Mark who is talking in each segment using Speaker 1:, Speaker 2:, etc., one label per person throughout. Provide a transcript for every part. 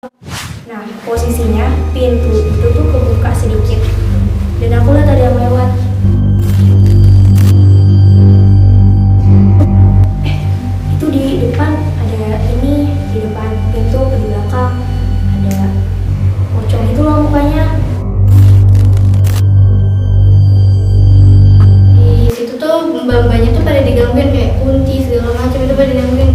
Speaker 1: Nah, posisinya pintu itu tuh kebuka sedikit dan aku lihat ada yang lewat. Itu di depan ada ini, di depan pintu, di belakang ada pocong itu loh mukanya. Di situ tuh mbak-mbaknya tuh pada digangguin kayak kunci segala macam itu pada digangguin.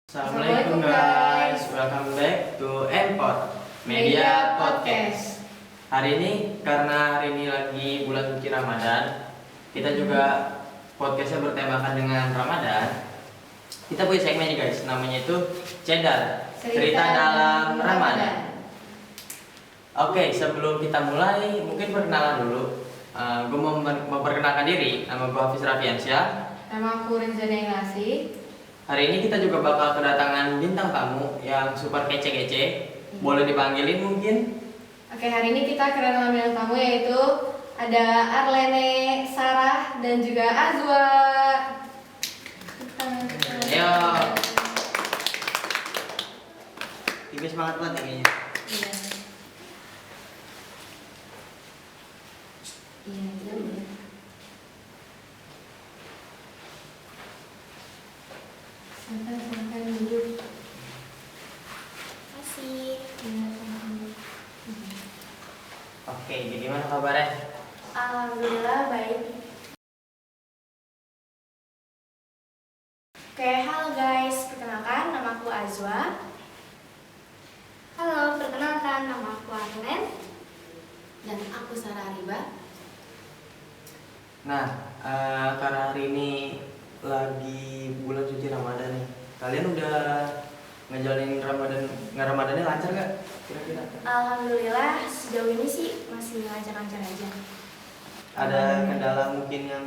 Speaker 2: Assalamualaikum guys, welcome back to Empod Media Podcast. Hari ini karena hari ini lagi bulan suci Ramadan, kita juga podcastnya bertemakan dengan Ramadan. Kita punya segmen nih guys, namanya itu Cedar, cerita dalam Ramadan. Oke, sebelum kita mulai, mungkin perkenalan dulu. Gue mau memperkenalkan diri, nama gue Hafiz Raffiansyah.
Speaker 3: Nama aku Rinzana Inglasi.
Speaker 2: Hari ini kita juga bakal kedatangan bintang tamu yang super kece-kece. Boleh dipanggilin mungkin?
Speaker 3: Oke, hari ini kita kedatangan bintang tamu yaitu ada Arlene, Sarah, dan juga Azwa.
Speaker 2: Ayo. Tipis banget banget ya kayaknya.
Speaker 3: Iya. Iya. Silahkan duduk.
Speaker 1: Makasih.
Speaker 2: Oke, jadi gimana kabarnya?
Speaker 1: Alhamdulillah baik. Oke, halo guys, perkenalkan nama aku Azwa. Halo, perkenalkan nama aku Arlen.
Speaker 3: Dan aku Sarah Riba.
Speaker 2: Nah, karena hari ini lagi bulan suci Ramadan nih. Kalian udah ngejalanin Ramadannya lancar gak? Kira-kira?
Speaker 1: Alhamdulillah sejauh ini sih masih lancar-lancar aja.
Speaker 2: Ada kendala mungkin yang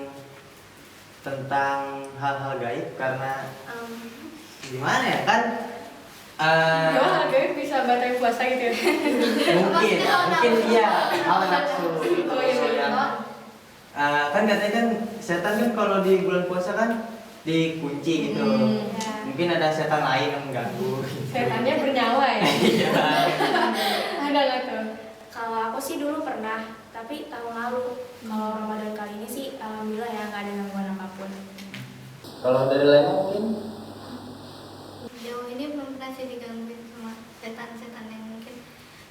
Speaker 2: tentang hal-hal gaib karena gimana ya kan?
Speaker 3: Gimana kalian bisa batal puasa gitu ya?
Speaker 2: mungkin iya hawa nafsu.
Speaker 3: Oh iya,
Speaker 2: Soalnya, kan katanya kan setan kan kalau di bulan puasa kan dikunci gitu.
Speaker 1: Ya.
Speaker 2: Mungkin ada setan lain yang mengganggu.
Speaker 3: Setannya bernyawa ya?
Speaker 2: Iya.
Speaker 3: Ada nggak tuh?
Speaker 1: Kalau aku sih dulu pernah, tapi tahun lalu. Kalau Ramadan kali ini sih alhamdulillah ya nggak ada gangguan apapun.
Speaker 2: Kalau dari lain mungkin
Speaker 4: Sejauh ini belum pernah sih digangguin sama setan-setan yang mungkin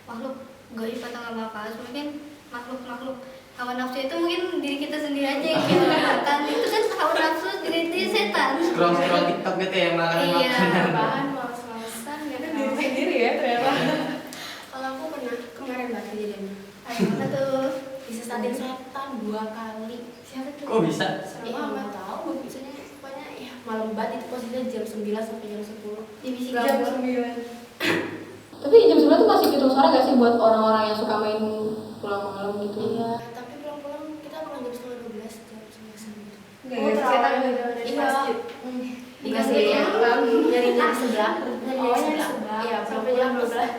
Speaker 4: makhluk gaib atau nggak bakal, mungkin makhluk hawa nafsu itu mungkin diri kita sendiri aja yang kita makan itu kan hawa nafsu diri setan.
Speaker 2: scroll TikTok gitu ya makan
Speaker 4: Iya.
Speaker 2: makanan.
Speaker 1: Bahan males-malesan gitu.
Speaker 3: Itu diri sendiri ya ternyata.
Speaker 1: Kalau aku pernah kemarin banget kejadiannya.
Speaker 4: Mana tuh?
Speaker 1: Disesatin setan 2 kali.
Speaker 4: Siapa tuh?
Speaker 2: Kok bisa?
Speaker 1: Serem amat tahu, biasanya pokoknya ya malam banget itu posisinya jam 9 sampai jam 10.
Speaker 4: Divisi
Speaker 3: Jam
Speaker 4: jam.
Speaker 3: 9. Tapi jam 9 tuh masih hitung sore gak sih buat orang-orang yang suka main pulang malam gitu?
Speaker 1: Iya, tapi pulang-pulang kita pulang jam setengah 12, jam 11 gitu.
Speaker 3: Nggak, setan udah di
Speaker 1: Iya.
Speaker 3: masjid.
Speaker 1: Dikasih
Speaker 3: Iya.
Speaker 1: yang nyarinya di sebelah.
Speaker 4: Nyari
Speaker 1: Oh,
Speaker 4: di
Speaker 1: nyari
Speaker 4: sebelah.
Speaker 1: sebelah.
Speaker 4: Iya,
Speaker 1: Sampai jam 12.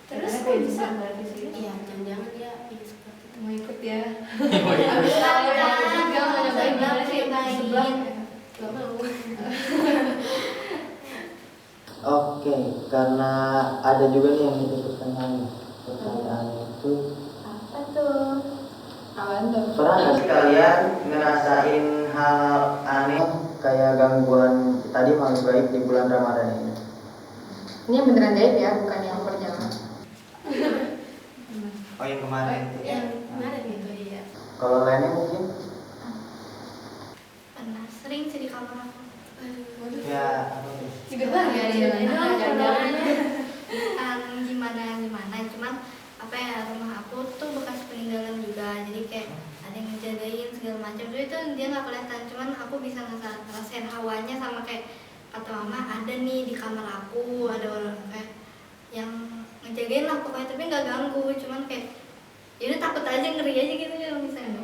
Speaker 3: Terus
Speaker 1: Terus
Speaker 3: kok
Speaker 1: kok
Speaker 3: bisa?
Speaker 1: bisa? Iya, jangan-jangan dia ini seperti itu.
Speaker 3: Mau ikut ya?
Speaker 4: Habis ada
Speaker 3: juga mau nyobain gimana sih?
Speaker 1: Sebelah. Gak mau.
Speaker 2: Oke, karena ada juga nih yang nitip pertanyaan itu
Speaker 3: Apaan tuh?
Speaker 5: Pernah nggak sih kalian ngerasain hal aneh kayak gangguan tadi makhluk gaib di bulan Ramadan ini?
Speaker 3: Ini yang beneran gaib ya, bukan yang perjalanan.
Speaker 5: Oh yang kemarin itu.
Speaker 3: Yang kemarin gitu iya.
Speaker 5: Kalau lainnya mungkin?
Speaker 4: Pernah sering sih di kamar aku.
Speaker 5: Ya apa tuh?
Speaker 3: Juga banget ya,
Speaker 4: Gimana cuman apa ya, rumah aku tuh bekas peninggalan juga, jadi kayak ada yang ngejagain segala macam. Jadi itu dia nggak kelihatan, cuman aku bisa ngerasain hawanya, sama kayak kata mama ada nih di kamar aku ada orang kayak yang ngejagain lah pokoknya, tapi nggak ganggu, cuman kayak ya udah takut aja, ngeri aja gitu kalau misalnya.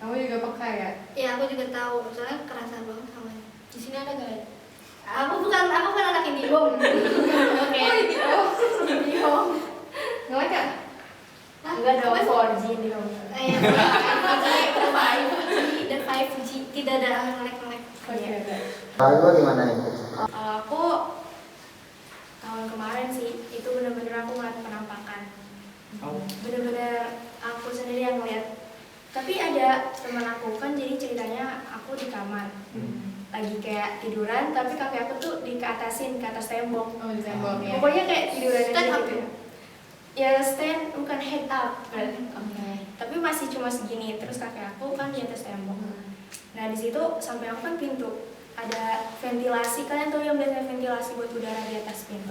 Speaker 3: Kamu juga peka ya?
Speaker 4: Iya aku juga tahu, soalnya kerasa banget hawanya.
Speaker 1: Di sini ada gak?
Speaker 4: Aku bukan anak Indihome. Oke.
Speaker 3: Indihome. Nggak ada?
Speaker 1: Enggak dong, 4G di rumah.
Speaker 4: Dan 5G tidak ada ngelek-ngelek.
Speaker 5: Kalau gua gimana nih?
Speaker 1: Kalau aku tahun kemarin sih, itu bener-bener aku ngeliat penampakan. Bener-bener aku sendiri yang ngeliat. Tapi ada teman aku kan, jadi ceritanya aku di kamar. Lagi kayak tiduran, tapi kaki aku tuh ke atas tembok.
Speaker 3: Oh, di tembok ya.
Speaker 1: Pokoknya kayak tiduran
Speaker 4: Stand
Speaker 1: aja
Speaker 4: up
Speaker 1: gitu. Ya stand, bukan head up berarti. Tapi masih cuma segini, terus kaki aku kan di atas tembok. Nah di situ sampai aku kan pintu, ada ventilasi, kalian tahu yang biasanya ventilasi buat udara di atas pintu.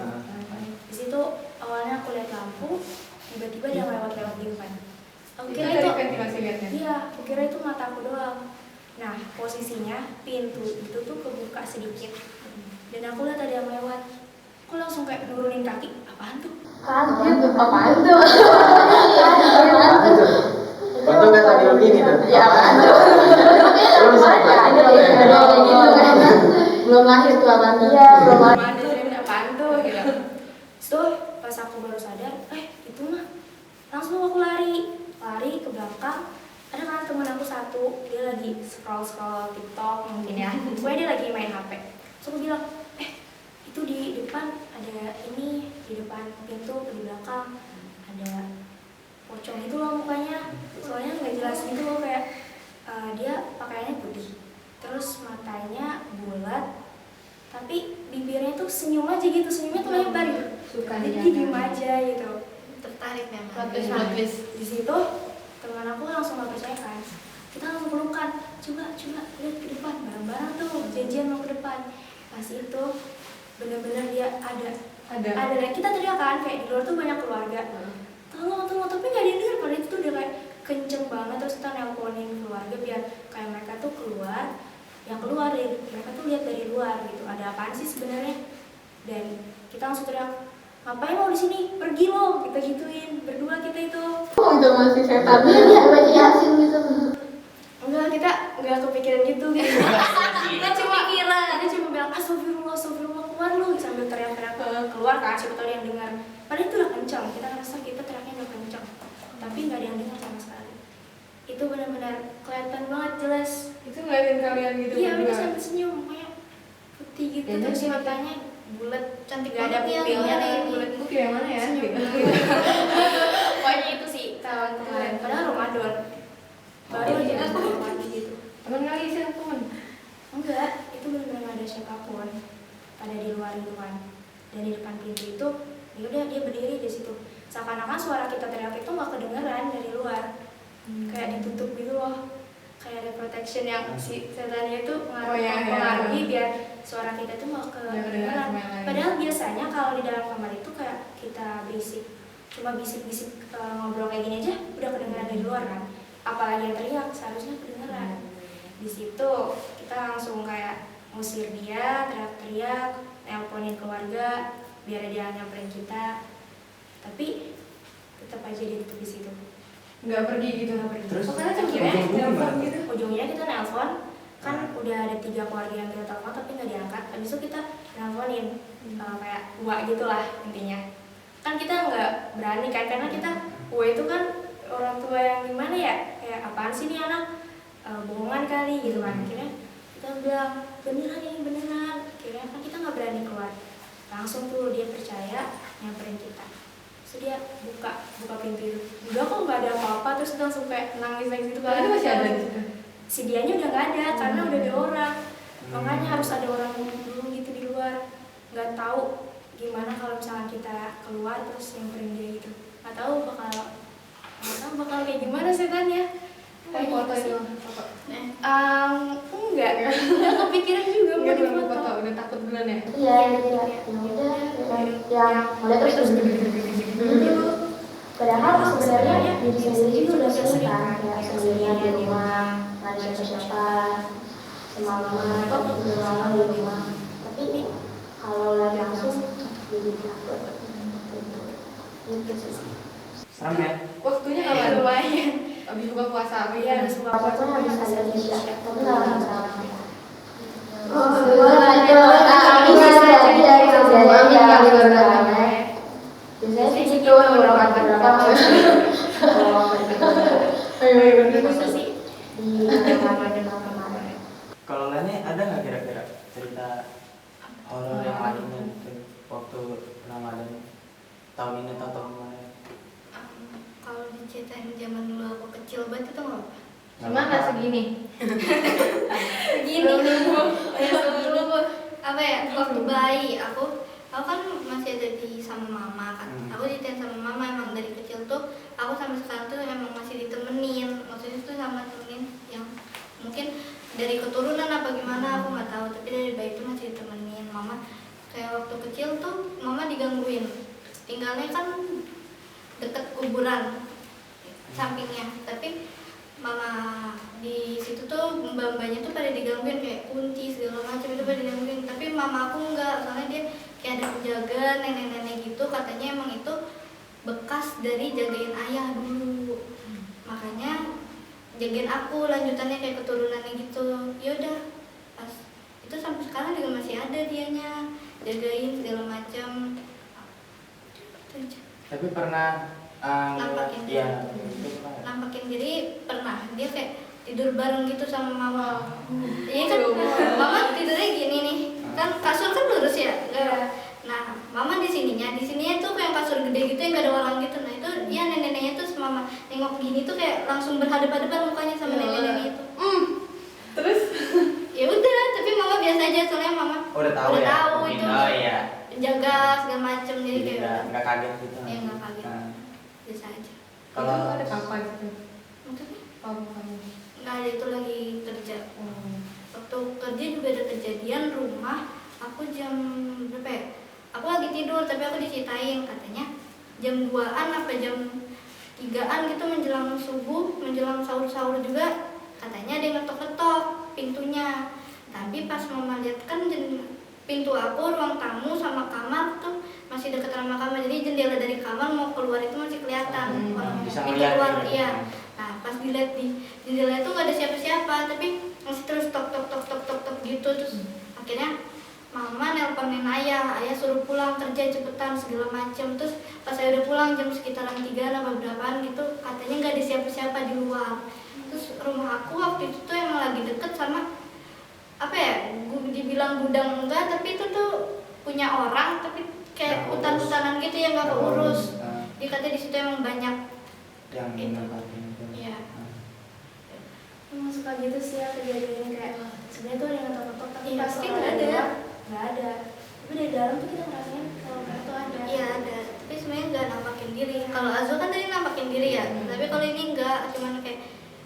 Speaker 1: Di situ awalnya aku lihat lampu, tiba-tiba dia lewat-lewat di depan. Aku kira itu
Speaker 3: ventilasi liatnya.
Speaker 1: iya, aku kira itu mata aku doang. Nah posisinya pintu itu tuh kebuka sedikit, dan aku lihat ada yang lewat. Aku langsung kayak nurunin kaki, apaan tuh?
Speaker 3: Apaan tuh?
Speaker 5: Untung nggak sambil begini tuh.
Speaker 3: Ya apaan tuh?
Speaker 5: Lu bisa
Speaker 3: Ada gitu kan. Belum lahir tuh apaan tuh? Iya, belum lahir.
Speaker 1: Apaan tuh? Gitu. Terus pas aku baru sadar, itu mah. Langsung aku lari ke belakang. Ada kan teman aku satu, dia lagi scroll TikTok mungkin ya. Pokoknya dia lagi main HP. Terus aku bilang, itu di depan ada ini, di depan pintu di belakang ada pocong itu loh mukanya. Soalnya nggak jelas gitu loh, kayak dia pakaiannya putih, terus matanya bulat, tapi bibirnya tuh senyum aja gitu, senyumnya tuh lebar gitu.
Speaker 3: Suka
Speaker 1: Jadi
Speaker 3: dia
Speaker 1: dia diem aja gitu.
Speaker 4: Tertarik memang.
Speaker 3: Plot twist.
Speaker 1: Di situ teman aku langsung gak percaya kan, kita langsung pelukan, coba lihat ke depan, bareng-bareng tuh janjian mau ke depan. Pas itu bener-bener dia ada, dan kita teriak kan, kayak di luar tuh banyak keluarga, tolong, tapi nggak ada yang dengar. Padahal itu tuh udah kayak kenceng banget. Terus kita nelponin keluarga biar kayak mereka tuh keluar, yang keluar dari mereka tuh lihat dari luar gitu, ada apaan sih sebenarnya. Dan kita langsung teriak, ngapain lo di sini, pergi lo, kita gituin berdua kita itu.
Speaker 3: Oh itu masih setan. Iya, baca Yasin gitu.
Speaker 1: Enggak, kita nggak kepikiran gitu. Kita cuma bilang astagfirullah keluar lu, sambil teriak-teriak keluar kan, siapa tahu ada yang dengar. Padahal itu udah kencang, kita ngerasa kita teriaknya udah kencang, tapi nggak ada yang dengar sama sekali. Itu benar-benar kelihatan banget jelas.
Speaker 3: Itu ngeliatin kalian gitu.
Speaker 1: Iya, mereka sambil senyum, kayak putih gitu,
Speaker 3: Ya,
Speaker 1: terus
Speaker 3: jadi
Speaker 1: matanya bulat,
Speaker 4: Cantik
Speaker 1: nggak ada
Speaker 4: banget ya,
Speaker 1: pupilnya,
Speaker 4: nggak ada
Speaker 1: bulat.
Speaker 3: Bukti yang mana ya?
Speaker 1: Senyum. Pokoknya itu sih tahun kemarin, padahal Ramadan baru aja lagi gitu.
Speaker 3: Temen kali sih temen.
Speaker 1: Enggak, itu benar-benar nggak ada siapapun, pada di luar itu kan. Dan di depan pintu itu, ya udah dia berdiri di situ. Seakan-akan suara kita teriak itu nggak kedengeran dari luar, kayak ditutup gitu loh, kayak ada protection yang si setannya itu mengaruhi biar suara kita itu nggak kedengeran. Padahal biasanya kalau di dalam kamar itu kayak kita berisik, cuma bisik-bisik ngobrol kayak gini aja udah kedengeran dari luar kan. Apalagi yang teriak, seharusnya kedengeran. Di situ kita langsung kayak ngusir dia, teriak-teriak, nelponin keluarga biar dia nyamperin kita. Tapi tetap aja dia tutup di situ.
Speaker 3: Nggak pergi gitu.
Speaker 1: Nggak pergi.
Speaker 5: Terus?
Speaker 1: Pokoknya
Speaker 5: Ujung-ujungnya
Speaker 1: telepon
Speaker 5: gimana?
Speaker 1: gitu. Ujungnya kita nelpon, kan udah ada 3 keluarga yang kita telepon tapi nggak diangkat. Habis itu kita nelponin kayak uak gitulah intinya. Kan kita nggak berani kan, karena kita uak itu kan orang tua yang gimana ya, kayak apaan sih nih anak, bohongan kali gitu kan. Akhirnya kita bilang beneran ini beneran. Akhirnya kan kita nggak berani keluar. Langsung tuh dia percaya, nyamperin kita. Terus Terus dia buka pintu itu, udah kok nggak ada apa-apa, terus dia langsung kayak nangis gitu
Speaker 3: Kalau itu masih ada di situ.
Speaker 1: si dianya udah nggak ada karena udah ada orang. Makanya harus ada orang dulu gitu di luar, nggak tahu gimana kalau misalnya kita keluar terus nyamperin dia gitu, nggak tahu bakal kayak gimana setannya.
Speaker 3: Foto itu.
Speaker 1: Enggak kepikiran juga mau
Speaker 3: Enggak belum
Speaker 1: difoto.
Speaker 3: foto, udah takut duluan ya.
Speaker 6: Iya, udah yang mulai terus dulu. Padahal sebenarnya diri sendiri juga udah sering kan, kayak sendirian di rumah, nggak ada siapa-siapa, semalaman kok udah lama di rumah. Tapi kalau lagi langsung jadi takut. Gitu sih.
Speaker 2: Serem ya?
Speaker 3: Waktunya kapan?
Speaker 1: Lumayan.
Speaker 3: Abis buka puasa.
Speaker 1: Iya, harus buka
Speaker 6: Pokoknya
Speaker 1: puasa
Speaker 6: habis ada Isya, tapi nggak masalah. Biasanya sih gitu beberapa
Speaker 1: sih.
Speaker 6: di kemarin.
Speaker 2: Kalau Lene ada nggak kira-kira cerita horor yang lainnya gitu waktu Ramadan tahun ini atau tahun kemarin?
Speaker 4: Kalau diceritain zaman dulu aku kecil banget itu nggak apa.
Speaker 3: Gimana segini?
Speaker 4: Gini dulu apa ya, waktu bayi aku kan masih ada di sama mama kan. Aku ditemenin sama mama, emang dari kecil tuh aku sampai sekarang tuh emang masih ditemenin, maksudnya tuh sama temenin yang mungkin dari keturunan apa gimana aku nggak tahu, tapi dari bayi tuh masih ditemenin mama. Kayak waktu kecil tuh mama digangguin, tinggalnya kan deket kuburan sampingnya, tapi mama di situ tuh mbak-mbaknya tuh pada digangguin kayak kunci segala macam itu pada digangguin, tapi mama aku enggak, soalnya dia kayak ada penjaga nenek-nenek gitu, katanya emang itu bekas dari jagain ayah dulu, makanya jagain aku lanjutannya kayak keturunannya gitu. Yaudah pas itu sampai sekarang juga masih ada dianya jagain segala macam. Itu aja.
Speaker 2: Tapi pernah
Speaker 4: Nampakin diri.
Speaker 2: iya, itu pernah.
Speaker 4: Nampakin diri pernah, dia kayak tidur bareng gitu sama mama. Iya kan, mama tidurnya gini nih, kan kasur kan lurus ya. Nah, mama di sininya tuh kayak kasur gede gitu yang gak ada orang gitu. Nah itu dia nenek-neneknya tuh mama nengok gini tuh kayak langsung berhadapan-hadapan mukanya sama nenek-nenek itu.
Speaker 3: Terus?
Speaker 4: Ya udah, tapi mama biasa aja soalnya mama
Speaker 2: Udah tahu
Speaker 4: udah
Speaker 2: ya?
Speaker 4: tahu
Speaker 2: Mungkin.
Speaker 4: itu.
Speaker 2: Oh iya.
Speaker 4: Jaga segala macem jadi
Speaker 2: Jadi
Speaker 4: kayak
Speaker 2: nggak kaget gitu.
Speaker 4: Iya, nggak kaget.
Speaker 2: Nah,
Speaker 4: biasa aja.
Speaker 2: kalau
Speaker 3: Itu ada papa gitu.
Speaker 4: Maksudnya
Speaker 3: Papa kamu.
Speaker 4: nggak ada, itu lagi kerja. Waktu kerja juga ada kejadian rumah aku jam berapa ya? Aku lagi tidur tapi aku diceritain katanya jam 2-an apa jam 3-an gitu menjelang subuh, menjelang sahur-sahur juga katanya ada yang ngetok-ngetok pintunya. Tapi pas mama lihat kan pintu aku, ruang tamu sama kamar tuh masih dekat sama kamar, jadi jendela dari kamar mau keluar itu masih kelihatan.
Speaker 2: bisa
Speaker 4: Pintu
Speaker 2: ngeliat
Speaker 4: keluar,
Speaker 2: gitu.
Speaker 4: iya. Nah pas dilihat di jendela itu nggak ada siapa-siapa, tapi masih terus tok gitu. Terus akhirnya mama nelponin ayah suruh pulang kerja cepetan segala macam. Terus pas saya udah pulang jam sekitaran 3 apa berapaan gitu, katanya nggak ada siapa-siapa di luar. Terus rumah aku waktu itu tuh emang lagi deket sama apa ya, dibilang gudang enggak, tapi itu tuh punya orang, tapi kayak hutan-hutanan gitu yang nggak keurus. Dia katanya di situ emang banyak
Speaker 2: yang
Speaker 4: itu.
Speaker 2: nempatin itu.
Speaker 4: Iya.
Speaker 1: Emang suka gitu sih ya kejadian kayak sebenarnya tuh ada yang ngetok-ngetok tapi
Speaker 4: Iya,
Speaker 1: pas
Speaker 4: pasti
Speaker 1: orang
Speaker 4: nggak
Speaker 1: dari
Speaker 4: ada.
Speaker 1: luar, nggak ada. Tapi dari dalam tuh kita ngerasain kalau mereka tuh ada.
Speaker 4: Iya ada, tapi sebenarnya nggak nampakin diri. Kalau Azul kan tadi nampakin diri ya, tapi kalau ini nggak, cuman kayak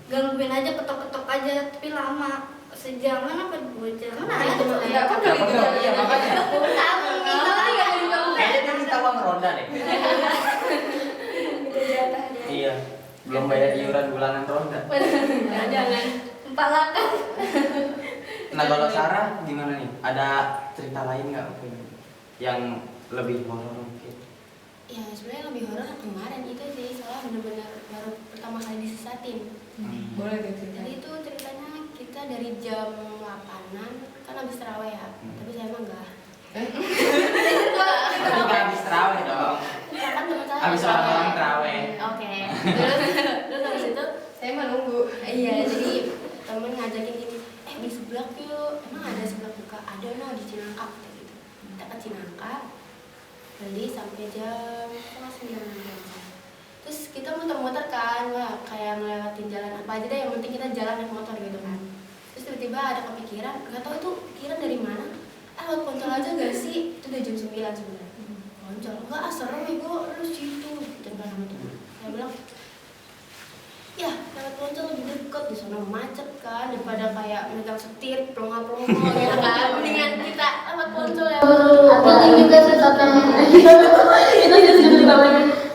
Speaker 4: gangguin aja, ketok-ketok aja, tapi lama, sejaman apa 2 jam. Mana ada tuh
Speaker 3: Enggak kan dari
Speaker 2: Dapat
Speaker 3: itu.
Speaker 2: nggak? Iya makanya.
Speaker 4: tahu itu yang diganggu.
Speaker 2: Kayaknya dia minta uang ronda deh.
Speaker 1: Gitu jatah dia.
Speaker 2: Iya. Belum bayar iuran bulanan ronda.
Speaker 3: Jangan.
Speaker 4: 4 lakan.
Speaker 2: Nah kalau Sarah gimana nih? Ada cerita lain nggak mungkin yang lebih horor mungkin?
Speaker 7: Ya sebenarnya lebih horor kemarin itu sih, soalnya benar-benar baru pertama kali disesatin.
Speaker 3: Boleh deh cerita.
Speaker 7: Jadi itu ceritanya kita dari jam 8-an kan habis terawih ya, tapi saya emang enggak.
Speaker 2: Tapi nggak habis terawih dong.
Speaker 7: Ya kan teman saya
Speaker 2: Habis orang-orang terawih.
Speaker 7: Oke. Terus habis itu
Speaker 3: Saya mah nunggu.
Speaker 7: iya, jadi temen ngajakin gini, di sebelah yuk, emang ada sebelah buka, ada no di Cinangkap kayak gitu. Kita ke Cinangkap, beli sampai jam 9. Terus kita muter-muter kan, wah, kayak ngelewatin jalan apa aja deh, yang penting kita jalan naik motor gitu kan. Terus tiba-tiba ada kepikiran, gak tau itu pikiran dari mana, lewat Poncol aja gak sih? Itu udah jam 9 sebenarnya. Poncol, enggak serem ibu, lu situ. Jangan sama teman. Saya bilang, ya lewat Poncol lebih deket, di sana macet kan, daripada kayak megang setir, pelongo-pelongo gitu kan. Mendingan kita lewat Poncol ya.
Speaker 6: Penting juga sih tentang itu juga banget.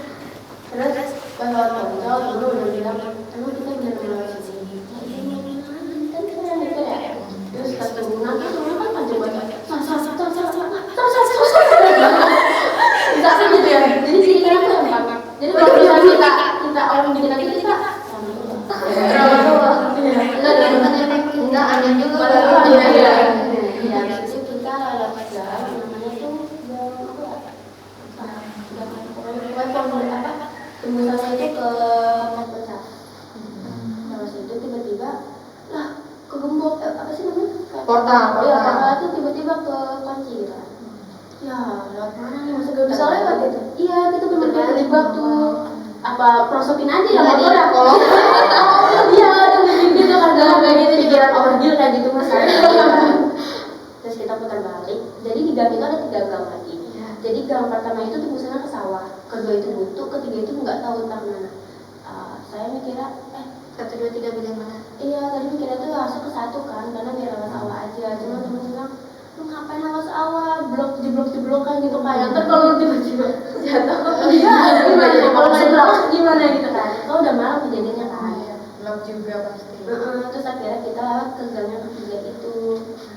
Speaker 6: Terus pas lewat Poncol dulu udah bilang, emang kita benar melewati sini. Kan kita yang mikir ya. Terus pas kebunan kan rumah kan panjang banget. Bisa kan gitu ya. Jadi sini kan aku yang pakai. Jadi kalau misalnya kita orang bikin lagi kita enggak ada juga. Iya, itu kita lewat jalan namanya tuh tembusannya itu ke pos pecah. Terus itu tiba-tiba lah ke gembok apa sih namanya?
Speaker 3: Portal.
Speaker 6: Iya, portal itu tiba-tiba ke kunci gitu. Ya, lewat mana nih? Masa gak bisa lewat itu? Iya, kita bener-bener terjebak tuh. Apa prosokin aja ya motor ya kalau iya udah gitu kan kayak gitu pikiran overkill kayak gitu mas. Terus kita putar balik, jadi di gang itu ada 3 gang lagi. Jadi gang pertama itu tembusannya ke sawah, kedua itu buntu, ketiga itu nggak tahu entah mana. Saya mikirnya 1, 2, 3 bagaimana mana? Iya tadi mikirnya tuh harusnya ke 1 kan, karena biar lewat sawah aja. Cuma temen bilang lu ngapain lewat sawah, jeblok-jeblokan gitu kayak ntar kalau tiba-tiba jatuh iya gimana kalau nggak jeblok gimana gitu kan. Kalau udah malam kejadiannya kan
Speaker 3: Gelap juga pasti.
Speaker 6: terus akhirnya kita lewat ke gang yang ketiga itu.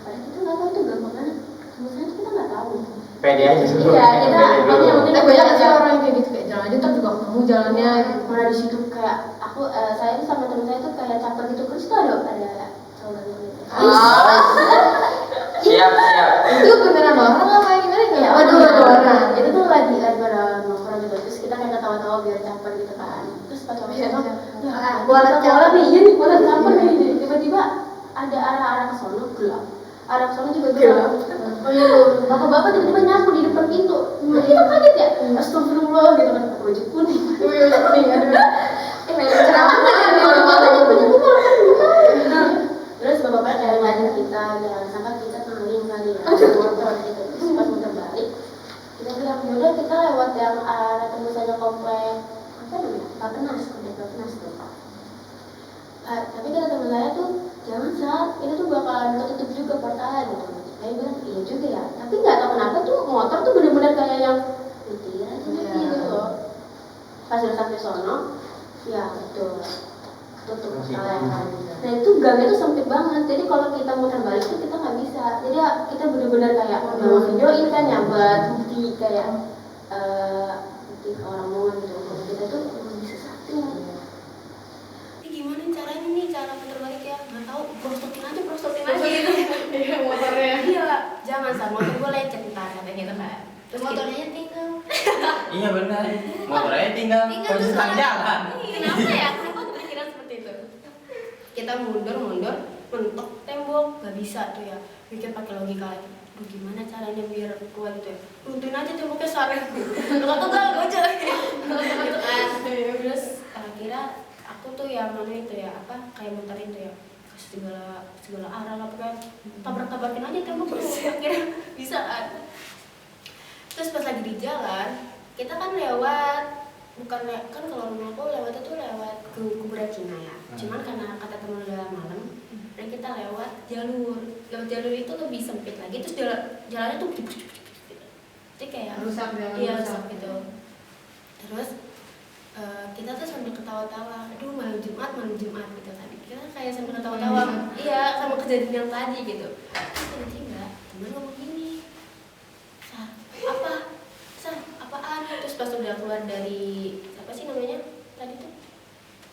Speaker 6: Padahal kita nggak tahu itu gang mana, sebenarnya kita nggak tahu.
Speaker 2: Pede aja sebelum
Speaker 6: Iya kita pokoknya yang penting
Speaker 3: Banyak sih orang yang kayak gitu, kayak jalan aja ntar juga ketemu jalannya.
Speaker 6: mana di situ kayak aku saya tuh sama temen saya tuh kayak caper gitu terus tuh ada saudara gitu.
Speaker 2: Siap.
Speaker 3: Itu beneran orang apa gimana ya?
Speaker 6: Ya, waduh. Itu tuh lagi pada nongkrong gitu. Terus kita kayak ketawa-tawa biar caper gitu kan. Terus pas bola nih, iya nih bola caper nih. Tiba-tiba ada arah ke sono gelap. Arah ke sono juga gelap. Oh iya, bapak-bapak tiba-tiba nyapu di depan pintu. Nah, kita kaget ya. Astagfirullah gitu kan pakai baju kuning. Baju kuning aduh. Kayak ceramah bapak-bapak nyapu malah kan. Terus bapak-bapak kayak ngeliatin kita, jangan sampai kita keliling kali ya. Motor gitu. Terus pas muter balik, kita bilang yaudah kita lewat yang arah tembusannya komplek apa namanya? Bapenas tuh. Tapi kata teman saya tuh jangan saat itu tuh bakalan ketutup juga portalnya gitu. Saya bilang iya juga ya. Tapi nggak tahu kenapa tuh motor tuh benar-benar kayak yang nyetir aja gitu loh. Pas udah sampai sono, ya betul. Tutup portalnya. Nah itu gangnya tuh sempit banget. Jadi kalau kita muter balik tuh kita nggak bisa. Jadi ya, kita benar-benar kayak mau videoin kan ya buat bukti kayak bukti ke orang mau gitu. Kalau kita tuh emang bisa satu.
Speaker 7: Ini gimana caranya nih cara putar balik ya? Nggak tahu, prostokin aja gitu.
Speaker 3: Iya motornya.
Speaker 7: Iya, jangan sama motor gue lecet ntar katanya gitu kan. Terus motornya tinggal.
Speaker 2: Iya benar. Motornya tinggal kunci
Speaker 7: terus
Speaker 2: jalan.
Speaker 7: Kenapa ya? Kenapa kepikiran seperti itu? Kita mundur, mentok tembok, nggak bisa tuh ya. Mikir pakai logika lagi. Aduh, gimana caranya biar keluar gitu ya? Runtuhin aja temboknya sare. Kalau tuh gak gojek gitu kan. Terus kira aku tuh yang mana itu ya apa kayak muterin tuh ya ke segala arah lah kan. Tabrak-tabrakin aja tembok terus akhirnya bisa kan. Terus pas lagi di jalan kita kan lewat kan kalau rumah aku lewatnya tuh lewat ke kuburan Cina ya. Cuman karena kata teman udah malam, dan kita lewat jalur itu lebih sempit lagi. Terus jalannya tuh gitu. Jadi kayak
Speaker 3: Rusak jalan.
Speaker 7: Iya rusak gitu. Terus kita tuh sambil ketawa-tawa, aduh malam Jumat gitu kan. Kita kayak sambil ketawa-tawa, iya sama kejadian yang tadi gitu. Terus tiba-tiba teman ngomong gini, apaan? Terus pas udah keluar dari apa sih namanya tadi tuh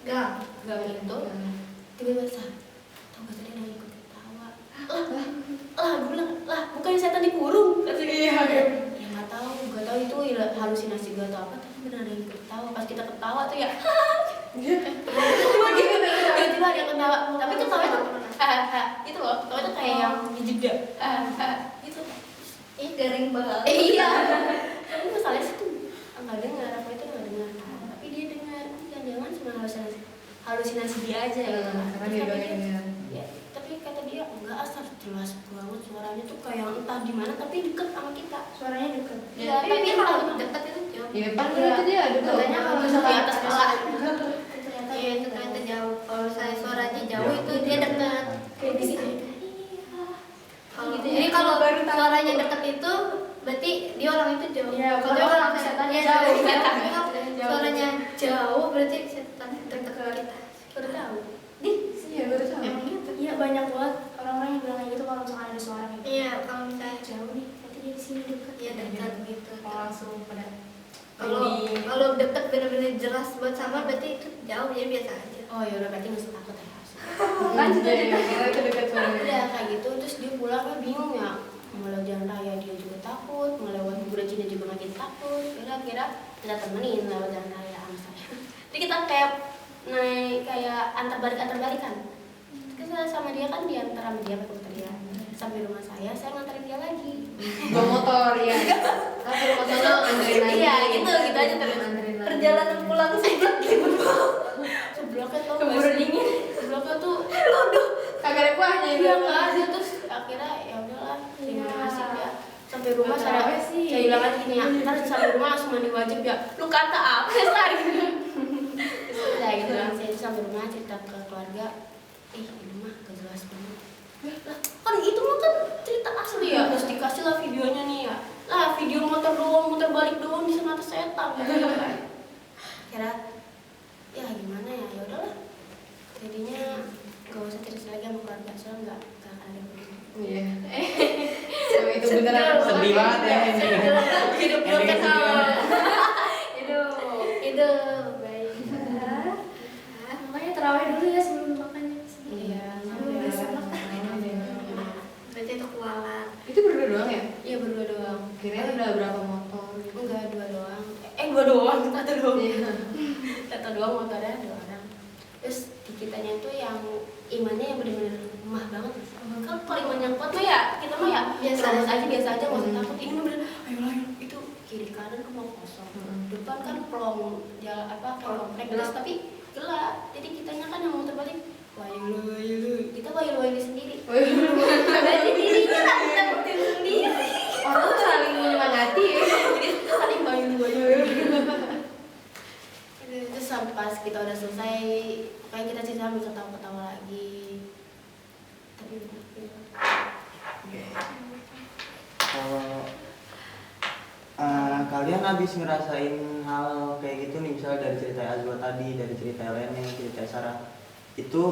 Speaker 7: gang itu tiba-tiba tau gak tadi ada yang ikut ketawa gue bilang bukannya setan dikurung kata dia. Ya nggak tahu itu halusinasi gue atau apa, tapi benar ada yang ikut ketawa. Pas kita ketawa tuh ya tiba-tiba ada yang ketawa, tapi ketawanya tuh itu loh, ketawanya tuh kayak yang dijeda gitu.
Speaker 4: Ih garing banget.
Speaker 7: Iya. Itu halusinasi dia aja gitu.
Speaker 3: Karena
Speaker 7: Terus
Speaker 3: dia
Speaker 7: kata
Speaker 3: doain ya.
Speaker 7: ya, tapi kata dia enggak, asal jelas banget suaranya tuh kayak entah di mana tapi deket sama kita.
Speaker 1: Suaranya deket.
Speaker 7: Ya,
Speaker 4: tapi
Speaker 7: tapi
Speaker 4: kalau
Speaker 7: entah
Speaker 4: dekat itu jauh.
Speaker 3: Di depan itu dia ada tuh.
Speaker 1: Katanya kalau
Speaker 7: di
Speaker 1: misalkan
Speaker 7: atas
Speaker 1: ada
Speaker 7: kepala.
Speaker 1: suara deket, itu ternyata
Speaker 4: Iya itu ternyata jauh. Kalau saya suaranya jauh
Speaker 2: Jauh.
Speaker 4: itu dia dekat.
Speaker 1: kayak di sini.
Speaker 4: Kalau
Speaker 1: Gitu ya.
Speaker 4: jadi kalau
Speaker 1: Baru tahu.
Speaker 4: suaranya dekat itu berarti dia orang itu jauh.
Speaker 1: Iya,
Speaker 4: Kalau
Speaker 1: kalau
Speaker 4: orang
Speaker 1: setannya
Speaker 4: iya,
Speaker 1: jauh.
Speaker 4: setannya jauh.
Speaker 1: Jauh.
Speaker 4: Suaranya jauh berarti setan dekat ke kita.
Speaker 7: Baru tahu.
Speaker 1: Iya, baru tahu.
Speaker 4: Emang gitu.
Speaker 1: Iya, banyak banget orang-orang yang bilang kayak gitu kalau misalkan ada suara gitu.
Speaker 4: Iya, kalau misalnya
Speaker 1: Jauh nih, berarti dia di sini deket.
Speaker 4: iya dekat gitu.
Speaker 3: Oh, langsung pada
Speaker 4: Kalau dekat benar-benar jelas buat sama berarti itu jauh ya biasa aja.
Speaker 7: Oh ya udah berarti nggak usah takut ya.
Speaker 3: lanjut aja karena itu dekat suaranya.
Speaker 7: Udah kayak gitu terus dia pulangnya bingung ya. Mau lewat jalan raya dia juga takut, mau lewat kuburan Cina juga makin takut. Udah kira kita temenin lewat jalan raya sama saya. Jadi kita kayak naik kayak antar balikan. Kita sama dia kan diantar sama dia pakai motor dia. Sampai rumah saya nganterin dia lagi.
Speaker 3: Bawa motor ya. Tapi rumah sana anterin lagi.
Speaker 7: Iya gitu aja terus.
Speaker 3: Anterin lagi.
Speaker 7: Perjalanan pulang seblak seblaknya tuh
Speaker 3: Keburu dingin.
Speaker 7: seblaknya tuh
Speaker 3: Kagak ada kuahnya itu.
Speaker 7: iya nggak ada terus akhirnya ya udahlah terima kasih ya sampai rumah
Speaker 3: Nggak
Speaker 7: saya
Speaker 3: tahu sih.
Speaker 7: saya bilang aja gini ya ntar sampai rumah langsung mandi wajib ya lu kata apa sih tadi terus udah gitu lah saya sampai rumah cerita ke keluarga ini rumah gak jelas banget lah kan itu mah kan cerita asli ya terus dikasih lah videonya nih ya lah video motor doang muter balik doang di sana setan kira ya gimana ya ya udahlah jadinya gak usah cerita lagi sama keluarga soalnya nggak akan ada begitu.
Speaker 3: Iya. Sama itu beneran.
Speaker 2: Sedih banget ya ini.
Speaker 7: Hidup
Speaker 2: Endingnya
Speaker 7: broken
Speaker 2: sedih banget.
Speaker 1: Hidup baik. Makanya terawih dulu ya sebelum makannya.
Speaker 7: Iya.
Speaker 4: Berarti itu kualat.
Speaker 3: Itu berdua doang ya?
Speaker 7: Iya berdua doang.
Speaker 3: Kirain udah berapa motor gitu.
Speaker 7: Enggak dua doang. Dua doang satu doang.
Speaker 3: Iya.
Speaker 7: Satu doang motornya dua orang. Terus di kitanya itu yang imannya yang benar-benar lemah banget. Kan kalau iman yang kuat mah ya kita mah ya
Speaker 4: Biasa
Speaker 7: biasa aja nggak usah takut. Ini bener ayo itu kiri kanan kan mau kosong. Depan kan pelong jalan apa kayak komplek jelas tapi gelap. Jadi kitanya kan yang mau terbalik wayu kita wayu sendiri. Berarti dirinya kan takutin sendiri.
Speaker 3: Orang tuh saling menyemangati ya.
Speaker 7: Jadi kita saling wayu. Terus sampai pas kita udah selesai kayak kita sih sambil ketawa-ketawa lagi. Tapi
Speaker 5: Kalau kalian habis ngerasain hal kayak gitu nih, misalnya dari cerita Azwa tadi, dari cerita Elene, cerita Sarah, itu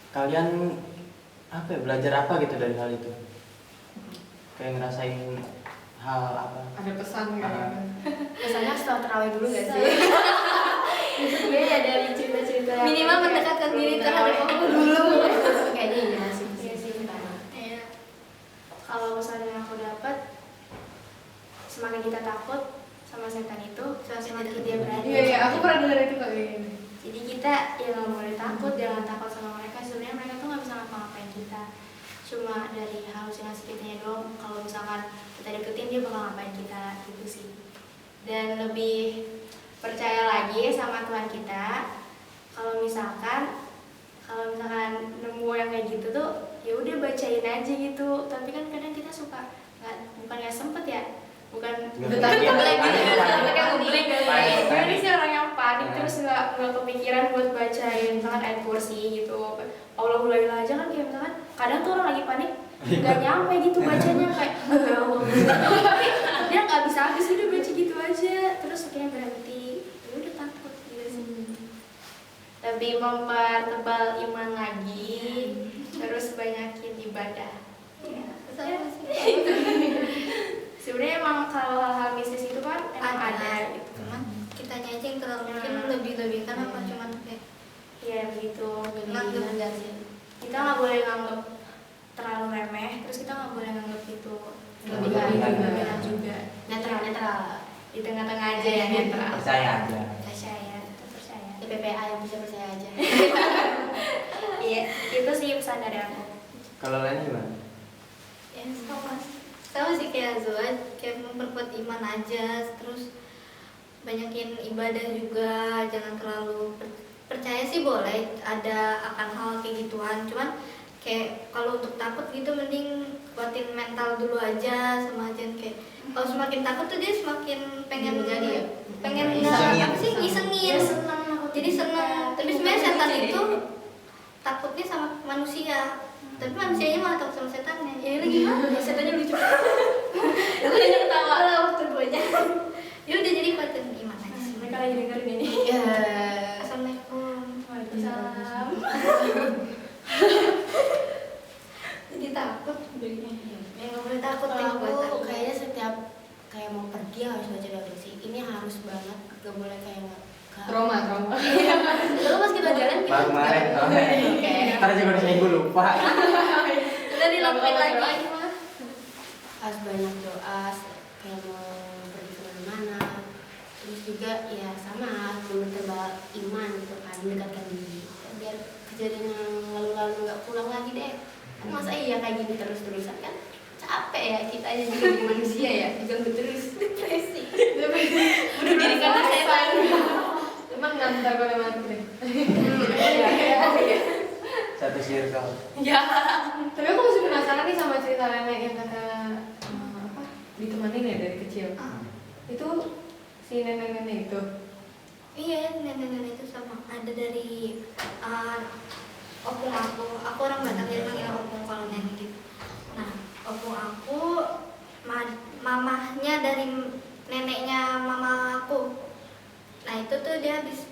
Speaker 5: kalian apa ya, belajar apa gitu dari hal itu? Kayak ngerasain hal apa?
Speaker 3: Ada pesan kan?
Speaker 7: kesannya setelah terawih dulu gak sih?
Speaker 1: Gue ya dari cerita-cerita
Speaker 4: Minimal mendekatkan diri terhadap Allah dulu.
Speaker 7: Kayaknya iya sih.
Speaker 1: Iya sih,
Speaker 7: pertama.
Speaker 4: Iya.
Speaker 1: kalau misalnya aku dapat, semakin kita takut sama setan itu, semakin dia berani.
Speaker 3: Iya iya, aku pernah dengar itu kok ini.
Speaker 1: Jadi kita ya nggak boleh takut, jangan takut sama mereka. Sebenarnya mereka tuh nggak bisa ngapa-ngapain kita. Cuma dari halusinasi kitanya doang. Kalau misalkan kita deketin dia bakal ngapain kita gitu sih. Dan lebih percaya lagi sama Tuhan kita. Kalau misalkan nemu yang kayak gitu tuh, ya udah bacain aja gitu. Tapi kan kadang kita suka bukan nggak sempet ya. Bukan
Speaker 2: Nggak
Speaker 1: tapi
Speaker 2: sempet.
Speaker 1: blank gitu ya,
Speaker 2: Panik.
Speaker 1: kayak ngeblank kali
Speaker 2: Panik,
Speaker 1: ya. Gue
Speaker 2: panik.
Speaker 1: sih orang yang panik
Speaker 2: Nah.
Speaker 1: terus nggak kepikiran buat bacain misalkan ayat kursi gitu. Allahul la ilaha aja kan kayak misalkan kadang tuh orang lagi panik nggak nyampe gitu bacanya kayak Allah. Tapi dia nggak bisa habis udah baca gitu aja terus akhirnya berhenti. Ya udah takut gitu sih. Lebih mempertebal iman lagi terus banyakin ibadah. Ya.
Speaker 4: Sama sih.
Speaker 1: Sebenarnya emang kalau hal-hal mistis itu kan emang ada gitu.
Speaker 4: Cuman kitanya aja yang terlalu mungkin lebih-lebihkan apa cuman kayak
Speaker 1: Ya begitu.
Speaker 4: nganggep
Speaker 1: Kita nggak boleh nganggep terlalu remeh, terus kita nggak boleh nganggep itu
Speaker 3: Berlebihan
Speaker 1: juga.
Speaker 7: Netral.
Speaker 1: Di tengah-tengah aja ya netral.
Speaker 2: Percaya aja.
Speaker 1: Percaya, tetap percaya.
Speaker 7: Ya PPA yang bisa percaya aja.
Speaker 1: Iya, itu sih pesan dari aku.
Speaker 5: Kalau Leni gimana?
Speaker 4: ya sama sih kayak Zoa kayak memperkuat iman aja terus banyakin ibadah juga, jangan terlalu percaya sih boleh ada akan hal kayak gituan, cuman kayak kalau untuk takut gitu mending kuatin mental dulu aja sama aja. Kayak kalau semakin takut tuh dia semakin pengen
Speaker 7: Jadi ya?
Speaker 4: pengen
Speaker 2: Ngisengin.
Speaker 4: apa sih ngisengin, jadi seneng. Tapi sebenarnya setan itu takutnya sama manusia, tapi manusianya malah takut sama setannya. Ya udah gimana? Setannya lucu. Aku udah ketawa lah waktu duanya. Ya udah jadi kuatin iman aja sih.
Speaker 3: Mereka lagi dengerin ini.
Speaker 7: Ya.
Speaker 4: Assalamualaikum.
Speaker 3: Waalaikumsalam.
Speaker 4: Jadi takut. Ya nggak boleh takut.
Speaker 7: Kalau
Speaker 4: yang buat
Speaker 7: aku
Speaker 4: takut.
Speaker 7: kayaknya setiap kayak mau pergi harus baca doa sih. Ini harus banget, gak boleh kayak nggak.
Speaker 3: Trauma.
Speaker 7: Lalu pas kita jalan kita
Speaker 2: Baru kemarin.
Speaker 7: Oke.
Speaker 2: Ntar juga udah seminggu lupa.
Speaker 4: Udah dilakuin lagi.
Speaker 7: Harus banyak doa kayak mau pergi kemana-mana. Terus juga ya sama menambah iman gitu kan, mendekatkan diri biar kejadian yang lalu-lalu nggak pulang lagi deh. Kan masa iya kayak gini terus-terusan kan capek ya, kita aja juga jadi manusia ya, diganggu terus depresi. Bunuh diri karena setan.
Speaker 3: Emang ngantar gue lewat deh.
Speaker 2: Satu circle.
Speaker 7: Ya.
Speaker 3: Tapi aku masih penasaran nih sama cerita nenek yang kata apa ditemanin ya dari kecil. Itu si nenek-nenek itu.
Speaker 4: Iya, nenek-nenek itu sama. Ada dari opung aku. Aku orang Batak jadi manggil opung kalau nenek gitu. Nah, opung aku mamahnya dari neneknya mama aku. Nah itu tuh dia habis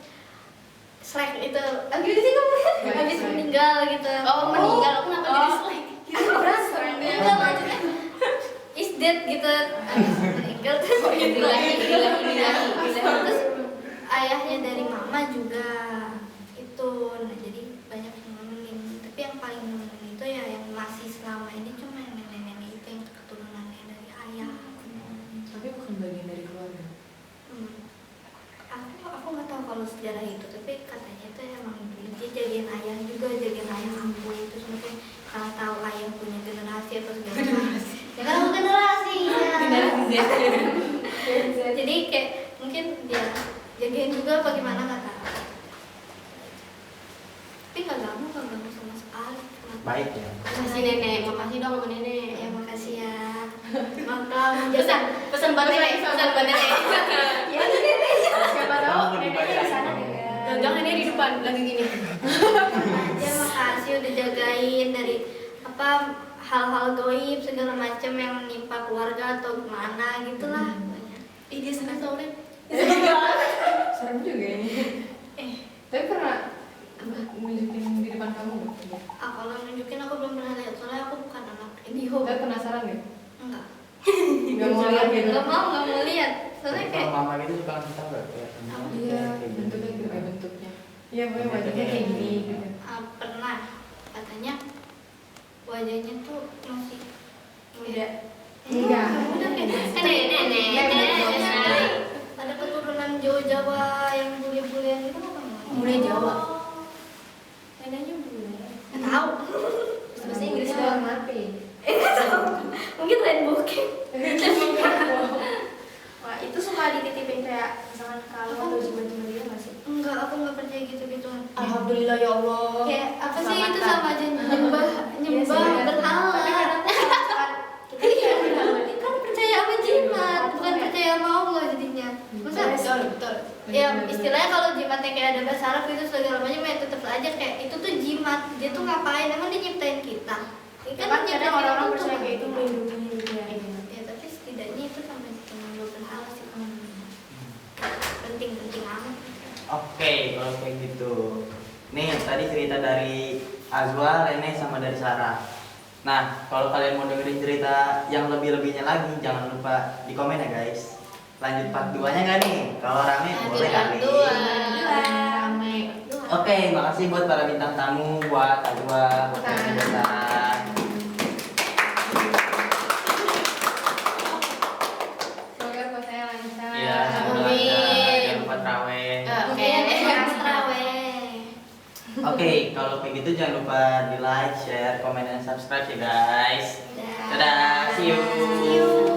Speaker 4: slack itu lagi di sini habis meninggal gitu.
Speaker 7: Oh meninggal, aku kenapa jadi slack?
Speaker 4: Enggak maksudnya is dead gitu. Habis meninggal terus terus ayahnya dari mama juga itu. Nah jadi banyak yang nemenin. Tapi yang paling nemenin itu ya yang masih selama ini cuma yang nenek-nenek itu yang keturunannya dari ayah.
Speaker 3: Tapi bukan bagian dari keluarga.
Speaker 4: Aku nggak tahu kalau sejarah itu, tapi katanya itu emang dia jagain ayah juga, jagain ayah aku itu mungkin karena tahu ayah punya generasi atau segala macam. Ya kan aku generasi ya. Jadi kayak mungkin dia jagain juga apa gimana nggak tahu. Tapi nggak ganggu sama sekali.
Speaker 2: Baik ya.
Speaker 7: Makasih nenek, makasih dong sama nenek.
Speaker 4: Ya makasih ya. Mantap.
Speaker 7: Pesan buat nenek, pesan buat nenek.
Speaker 4: Ya nenek.
Speaker 1: Siapa tahu
Speaker 2: Kamu
Speaker 1: nenek
Speaker 2: dibaca
Speaker 1: di sana
Speaker 2: itu.
Speaker 1: juga.
Speaker 7: Jangan nenek di depan lagi gini.
Speaker 4: Ya makasih udah jagain dari apa hal-hal goib segala macam yang menimpa keluarga atau gimana gitulah.
Speaker 7: Ih dia senang tau nih.
Speaker 3: Serem juga ini. Tapi pernah nunjukin di depan kamu nggak?
Speaker 4: Kalau nunjukin aku belum pernah lihat soalnya aku bukan anak indigo.
Speaker 3: Tapi penasaran nggak?
Speaker 4: Enggak.
Speaker 3: Nggak mau lihat gitu?
Speaker 4: Nggak mau lihat. Soalnya kayak
Speaker 2: Kalau mama gitu suka ngasih tahu nggak?
Speaker 3: Iya, bentuknya gitu kayak bentuknya. Iya, pokoknya wajahnya kayak gini gitu.
Speaker 4: pernah katanya wajahnya tuh masih muda.
Speaker 3: Enggak.
Speaker 4: Udah kayak
Speaker 7: Nenek.
Speaker 4: ada keturunan Jawa yang bule-bulean gitu apa?
Speaker 7: Bule Jawa.
Speaker 1: Neneknya bule.
Speaker 4: Nggak tahu.
Speaker 7: Bahasa Inggris
Speaker 3: Bisa
Speaker 7: doang.
Speaker 3: mati.
Speaker 4: Nggak tahu. Mungkin lain bokeh.
Speaker 1: Wah, itu suka dititipin kayak misalkan kalau atau jimat-jimat dia nggak sih?
Speaker 4: Enggak, aku nggak percaya gitu-gituan.
Speaker 7: Alhamdulillah ya Allah.
Speaker 4: Kayak apa sih itu
Speaker 7: Selamatkan.
Speaker 4: sama aja nyembah
Speaker 1: Iya sih, ya.
Speaker 4: berhala.
Speaker 1: Tapi kadang tuh misalkan kita
Speaker 4: Iya,
Speaker 1: kayak
Speaker 4: kan percaya sama jimat, bukan percaya sama Allah jadinya. Masa
Speaker 7: Betul, betul.
Speaker 4: ya istilahnya kalau jimatnya kayak ada bahasa Arab itu segala macam ya tetap aja kayak itu tuh jimat. Dia tuh ngapain? Emang dia nyiptain kita? Ini
Speaker 1: kan kadang
Speaker 4: nyiptain
Speaker 1: orang-orang
Speaker 4: kita tuh
Speaker 1: percaya
Speaker 4: kan.
Speaker 1: kayak itu melindungi gitu ya.
Speaker 4: Ya tapi setidaknya itu sama cuma berhala sih. Penting-penting amat.
Speaker 2: Oke, kalau kayak gitu. Nih, tadi cerita dari Azwa, Rene, sama dari Sarah. Nah, kalau kalian mau dengerin cerita yang lebih-lebihnya lagi, jangan lupa di komen ya guys. Lanjut part 2-nya nggak nih? Kalau rame boleh kali.
Speaker 7: Rame.
Speaker 2: Oke, makasih buat para bintang tamu, buat Azwa, buat Rene, dan Sarah.
Speaker 3: Semoga puasanya lancar.
Speaker 2: Iya, semoga
Speaker 7: Amin.
Speaker 2: lancar. Jangan lupa terawih.
Speaker 7: Oke.
Speaker 2: Oke, kalau kayak gitu jangan lupa di like, share, komen, dan subscribe ya guys. Dadah, see you.